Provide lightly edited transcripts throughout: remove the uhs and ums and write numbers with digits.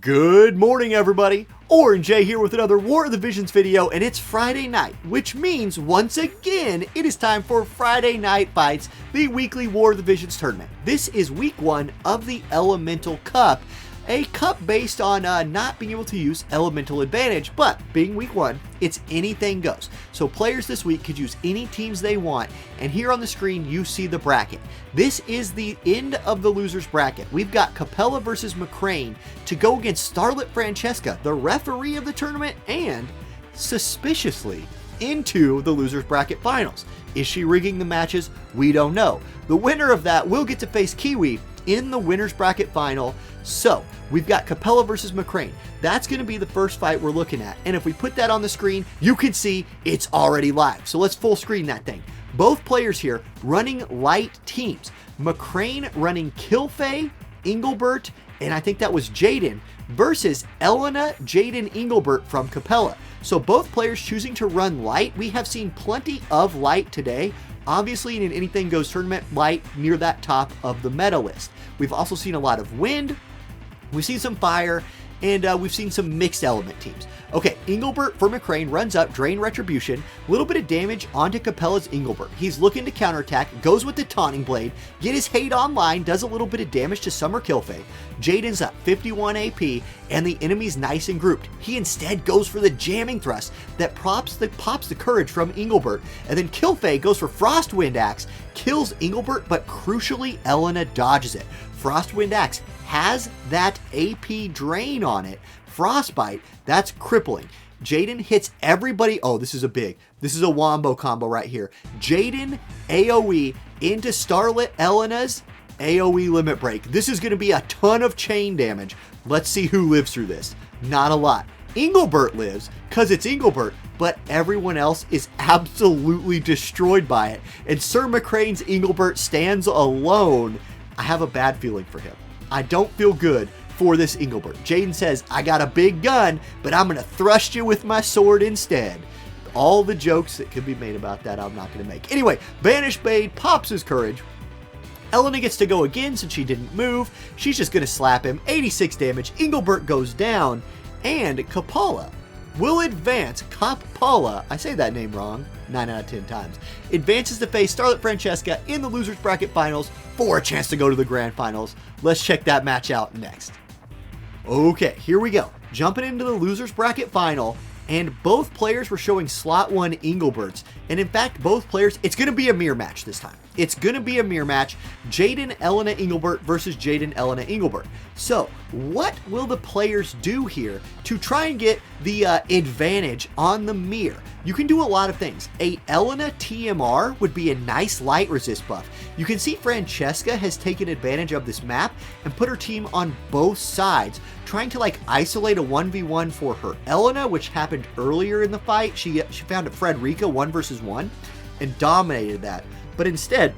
Good morning, everybody. Orange J here with another War of the Visions video, and it's Friday night, which means once again it is time for Friday Night Fights, the weekly War of the Visions tournament. This is week 1 of the Elemental Cup, a cup based on not being able to use elemental advantage, but being week 1, it's anything goes. So players this week could use any teams they want, and here on the screen you see the bracket. This is the end of the losers bracket. We've got Capella versus McCrane to go against Starlet Francesca, the referee of the tournament, and suspiciously into the losers bracket finals. Is she rigging the matches? We don't know. The winner of that will get to face KIWI in the winners bracket final. So we've got Capella versus McCrane. That's going to be the first fight we're looking at. And if we put that on the screen, you can see it's already live. So let's full screen that thing. Both players here running light teams. McCrane running Kilfay, Engelbert, and I think that was Jaden, versus Elena, Jaden, Engelbert from Capella. So both players choosing to run light. We have seen plenty of light today. Obviously, in an anything goes tournament, light near that top of the meta list. We've also seen a lot of wind. We've seen some fire, and we've seen some mixed element teams. Okay, Engelbert for McCrane runs up, drain retribution, a little bit of damage onto Capella's Engelbert. He's looking to counterattack, goes with the taunting blade, get his hate online, does a little bit of damage to Summer Kilfay. Jaden's up 51 AP, and the enemy's nice and grouped. He instead goes for the jamming thrust that pops the courage from Engelbert, and then Kilfay goes for Frostwind Axe, kills Engelbert, but crucially Elena dodges it. Frostwind Axe has that AP drain on it. Frostbite, that's crippling. Jaden hits everybody. Oh, this is a wombo combo right here. Jaden AoE into Starlet Elena's AoE limit break. This is going to be a ton of chain damage. Let's see who lives through this. Not a lot. Engelbert lives because it's Engelbert, but everyone else is absolutely destroyed by it. And Sir McCrane's Engelbert stands alone. I have a bad feeling for him. I don't feel good for this Engelbert. Jaden says, I got a big gun, but I'm going to thrust you with my sword instead. All the jokes that could be made about that, I'm not going to make. Anyway, Banished Blade pops his courage. Elena gets to go again since she didn't move. She's just going to slap him. 86 damage. Engelbert goes down. And Capella will advance. Capella, I say that name wrong 9 out of 10 times, advances to face Starlet Francesca in the losers bracket finals for a chance to go to the grand finals. Let's check that match out next. Okay, here we go. Jumping into the losers bracket final, and both players were showing slot 1 Engelberts. And in fact, both players, it's going to be a mirror match this time. It's going to be a mirror match. Jaden Elena Engelbert versus Jaden Elena Engelbert. So what will the players do here to try and get the advantage on the mirror? You can do a lot of things. A Elena TMR would be a nice light resist buff. You can see Francesca has taken advantage of this map and put her team on both sides, trying to like isolate a 1v1 for her Elena, which happened earlier in the fight. She found a Frederica 1 versus 1 and dominated that. But instead,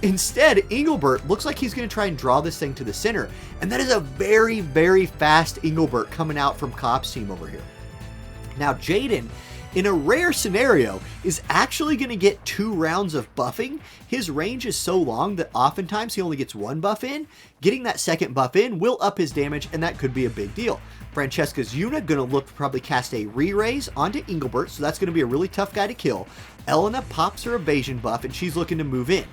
instead Engelbert looks like he's going to try and draw this thing to the center. And that is a very, very fast Engelbert coming out from Cop's team over here. Now Jaden, in a rare scenario, is actually going to get 2 rounds of buffing. His range is so long that oftentimes he only gets 1 buff in. Getting that second buff in will up his damage, and that could be a big deal. Francesca's Yuna going to look to probably cast a re-raise onto Engelbert, so that's going to be a really tough guy to kill. Elena pops her evasion buff, and she's looking to move in.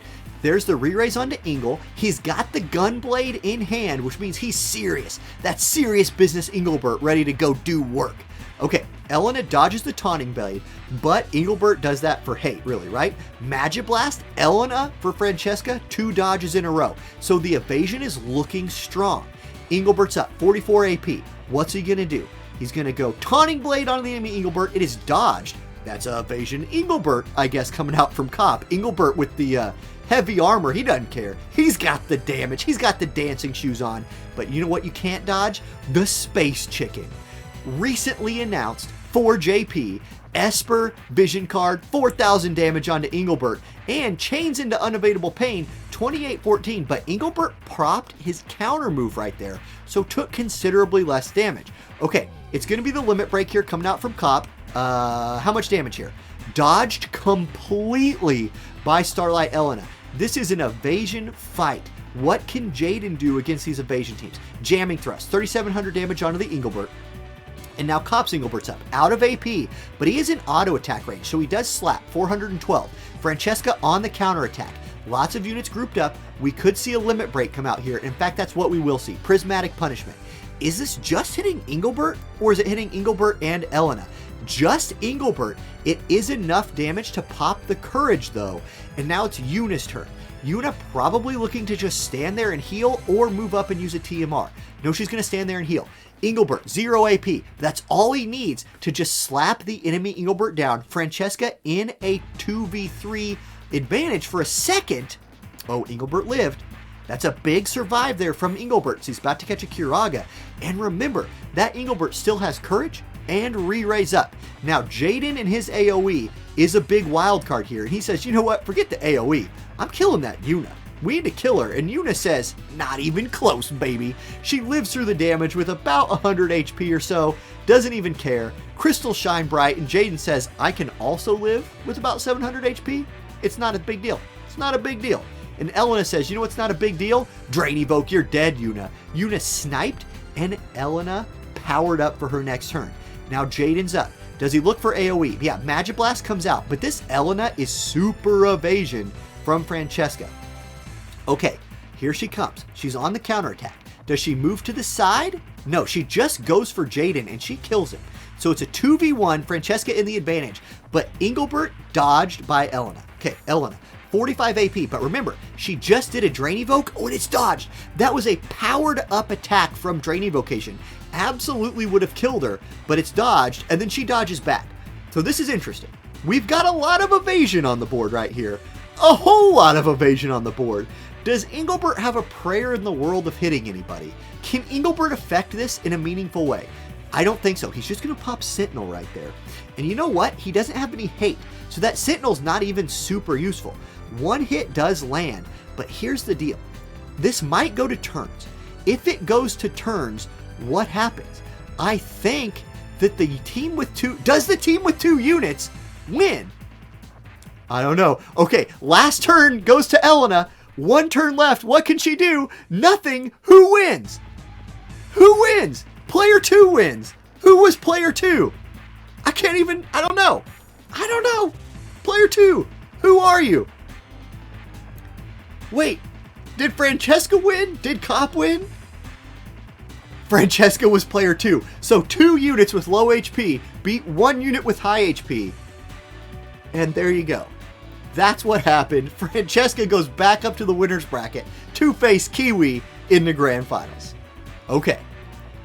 There's the re-raise onto Engel. He's got the gunblade in hand, which means he's serious. That's serious business Engelbert, ready to go do work. Okay, Elena dodges the taunting blade, but Engelbert does that for hate, really, right? Magic Blast, Elena for Francesca, 2 dodges in a row. So the evasion is looking strong. Engelbert's up 44 AP. What's he going to do? He's going to go taunting blade on the enemy Engelbert. It is dodged. That's a evasion Engelbert, I guess, coming out from Cop. Engelbert with the heavy armor, he doesn't care. He's got the damage. He's got the dancing shoes on. But you know what you can't dodge? The Space Chicken. Recently announced for JP, Esper Vision Card, 4,000 damage onto Engelbert, and chains into Unavailable Pain, 2814, but Engelbert propped his counter move right there, so took considerably less damage. Okay, it's going to be the limit break here coming out from Cop. How much damage here? Dodged completely by Starlight Elena. This is an evasion fight. what can Jaden do against these evasion teams? Jamming thrust, 3,700 damage onto the Engelbert. And now Cop's Engelbert's up, out of AP, but he is in auto attack range, so he does slap, 412. Francesca on the counter attack. Lots of units grouped up. We could see a limit break come out here. In fact, that's what we will see. Prismatic punishment. Is this just hitting Engelbert, or is it hitting Engelbert and Elena? Just Engelbert. It is enough damage to pop the courage, though. And now it's Yuna's turn. Yuna probably looking to just stand there and heal or move up and use a TMR. No, she's going to stand there and heal. Engelbert, 0 AP. That's all he needs to just slap the enemy Engelbert down. Francesca in a 2v3 advantage for a second. Oh, Engelbert lived. That's a big survive there from Engelbert. So he's about to catch a Kiraga. And remember, that Engelbert still has courage and re-raise up. Now, Jaden and his AoE is a big wild card here. And he says, you know what? Forget the AoE. I'm killing that Yuna. We need to kill her. And Yuna says, not even close, baby. She lives through the damage with about 100 HP or so. Doesn't even care. Crystals shine bright. And Jaden says, I can also live with about 700 HP. It's not a big deal. It's not a big deal. And Elena says, you know what's not a big deal? Drain Evoke, you're dead, Yuna. Yuna sniped, and Elena powered up for her next turn. Now Jaden's up. Does he look for AoE? Yeah, Magic Blast comes out, but this Elena is super evasion from Francesca. Okay, here she comes. She's on the counterattack. Does she move to the side? No, she just goes for Jaden, and she kills him. So it's a 2v1, Francesca in the advantage, but Engelbert dodged by Elena. Okay, Elena. 45 AP, but remember, she just did a Drain Evoke. Oh, and it's dodged. That was a powered up attack from Drain Evocation. Absolutely would have killed her, but it's dodged, and then she dodges back. So this is interesting. We've got a lot of evasion on the board right here. A whole lot of evasion on the board. Does Engelbert have a prayer in the world of hitting anybody? Can Engelbert affect this in a meaningful way? I don't think so. He's just going to pop Sentinel right there. And you know what? He doesn't have any hate, so that Sentinel's not even super useful. One hit does land, but here's the deal. This might go to turns. If it goes to turns, what happens? I think that the team with two... Does the team with 2 units win? I don't know. Okay, last turn goes to Elena. 1 turn left. What can she do? Nothing. Who wins? Who wins? Player 2 wins. Who was player 2? I can't even... I don't know. I don't know. Player 2. Who are you? Wait, did Francesca win? Did Cop win? Francesca was player 2. So 2 units with low HP beat 1 unit with high HP. And there you go. That's what happened. Francesca goes back up to the winner's bracket to face KIWI in the grand finals. Okay,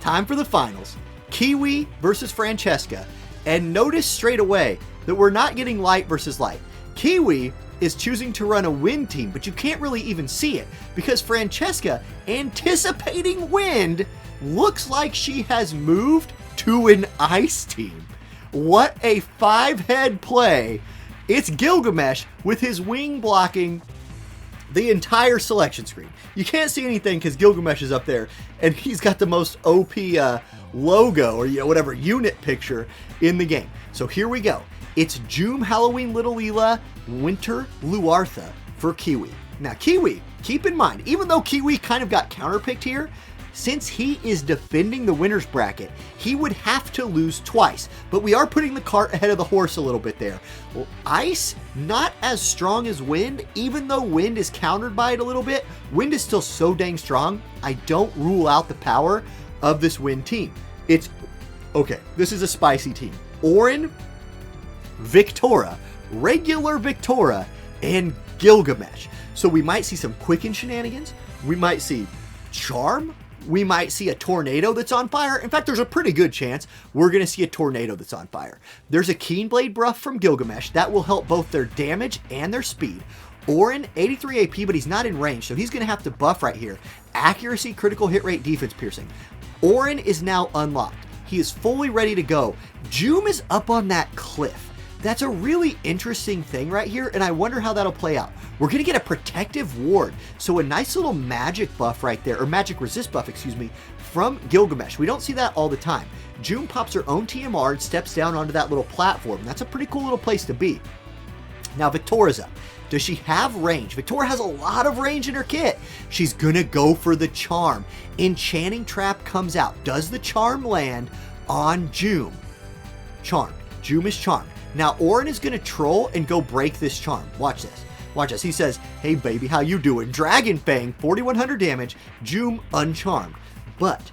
time for the finals. KIWI versus Francesca. And notice straight away that we're not getting light versus light. KIWI is choosing to run a wind team, but you can't really even see it because Francesca, anticipating wind, looks like she has moved to an ice team. What a 5-head play. It's Gilgamesh with his wing blocking the entire selection screen. You can't see anything because Gilgamesh is up there and he's got the most OP logo or whatever unit picture in the game. So here we go. It's June Halloween Little Leela, Winter Luartha for KIWI. Now KIWI, keep in mind, even though KIWI kind of got counterpicked here, since he is defending the winner's bracket, he would have to lose twice. But we are putting the cart ahead of the horse a little bit there. Well, ice, not as strong as wind, even though wind is countered by it a little bit. Wind is still so dang strong, I don't rule out the power of this wind team. Okay, this is a spicy team. Orin, Victora, regular Victora, and Gilgamesh. So we might see some Quicken shenanigans. We might see Charm. We might see a Tornado that's on fire. In fact, there's a pretty good chance we're going to see a Tornado that's on fire. There's a Keen Blade buff from Gilgamesh that will help both their damage and their speed. Orin, 83 AP, but he's not in range, so he's going to have to buff right here. Accuracy, critical hit rate, defense piercing. Orin is now unlocked. He is fully ready to go. Joom is up on that cliff. That's a really interesting thing right here, and I wonder how that'll play out. We're going to get a protective ward, so a nice little magic buff right there, or magic resist buff, excuse me, from Gilgamesh. We don't see that all the time. June pops her own TMR and steps down onto that little platform. That's a pretty cool little place to be. Now Victoria's up. Does she have range? Victoria has a lot of range in her kit. She's gonna go for the charm. Enchanting Trap comes out. Does the charm land on Joom? Charmed. Joom is charmed. Now Orin is gonna troll and go break this charm. Watch this. Watch this. He says, hey baby, how you doing? Dragon Fang, 4100 damage. Joom uncharmed. But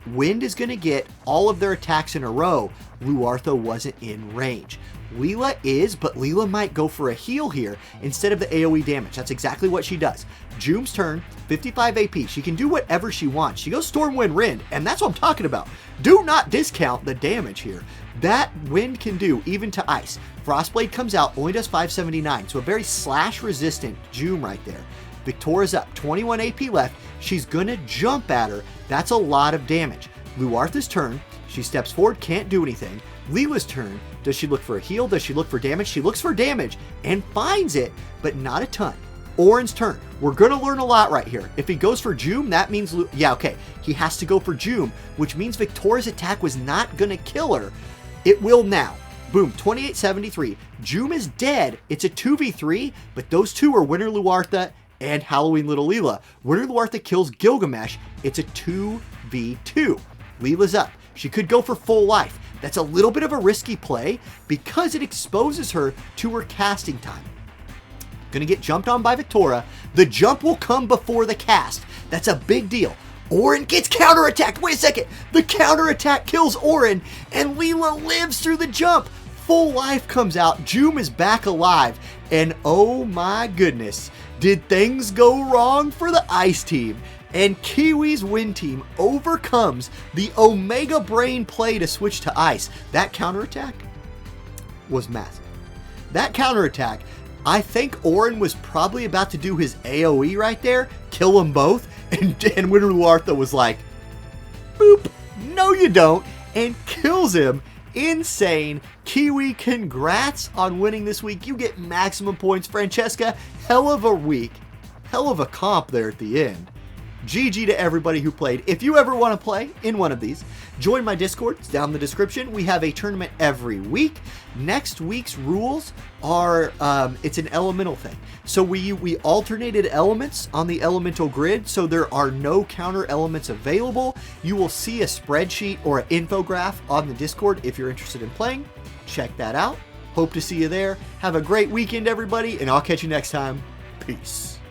Wind is gonna get all of their attacks in a row. Luartha wasn't in range. Leela is, but Leela might go for a heal here instead of the AoE damage. That's exactly what she does. Joom's turn, 55 AP. She can do whatever she wants. She goes Stormwind Rend, and that's what I'm talking about. Do not discount the damage here. That Wind can do, even to Ice. Frostblade comes out, only does 579, so a very slash-resistant Joom right there. Victoria's up, 21 AP left. She's gonna jump at her. That's a lot of damage. Luartha's turn. She steps forward, can't do anything. Leela's turn. Does she look for a heal? Does she look for damage? She looks for damage and finds it, but not a ton. Orin's turn. We're going to learn a lot right here. If he goes for Joom, that means... yeah, okay. He has to go for Joom, which means Victoria's attack was not going to kill her. It will now. Boom, 2873. Joom is dead. It's a 2v3, but those two are Winter Luartha and Halloween Little Leela. Winter Luartha kills Gilgamesh. It's a 2v2. Leela's up. She could go for full life. That's a little bit of a risky play because it exposes her to her casting time. Gonna get jumped on by Victoria. The jump will come before the cast. That's a big deal. Orin gets counterattacked. Wait a second. The counterattack kills Orin and Leela lives through the jump. Full life comes out. Joom is back alive. And oh my goodness, did things go wrong for the Ice team? And KIWI's Wind team overcomes the Omega Brain play to switch to Ice. That counterattack was massive. That counterattack, I think Orin was probably about to do his AoE right there, kill them both, and Winter Luartha was like, boop, no you don't, and kills him. Insane. KIWI, congrats on winning this week. You get maximum points. Francesca, hell of a week. Hell of a comp there at the end. GG to everybody who played. If you ever want to play in one of these, join my Discord. It's down in the description. We have a tournament every week. Next week's rules are, it's an elemental thing. So we alternated elements on the elemental grid, so there are no counter elements available. You will see a spreadsheet or an infograph on the Discord if you're interested in playing. Check that out. Hope to see you there. Have a great weekend, everybody, and I'll catch you next time. Peace.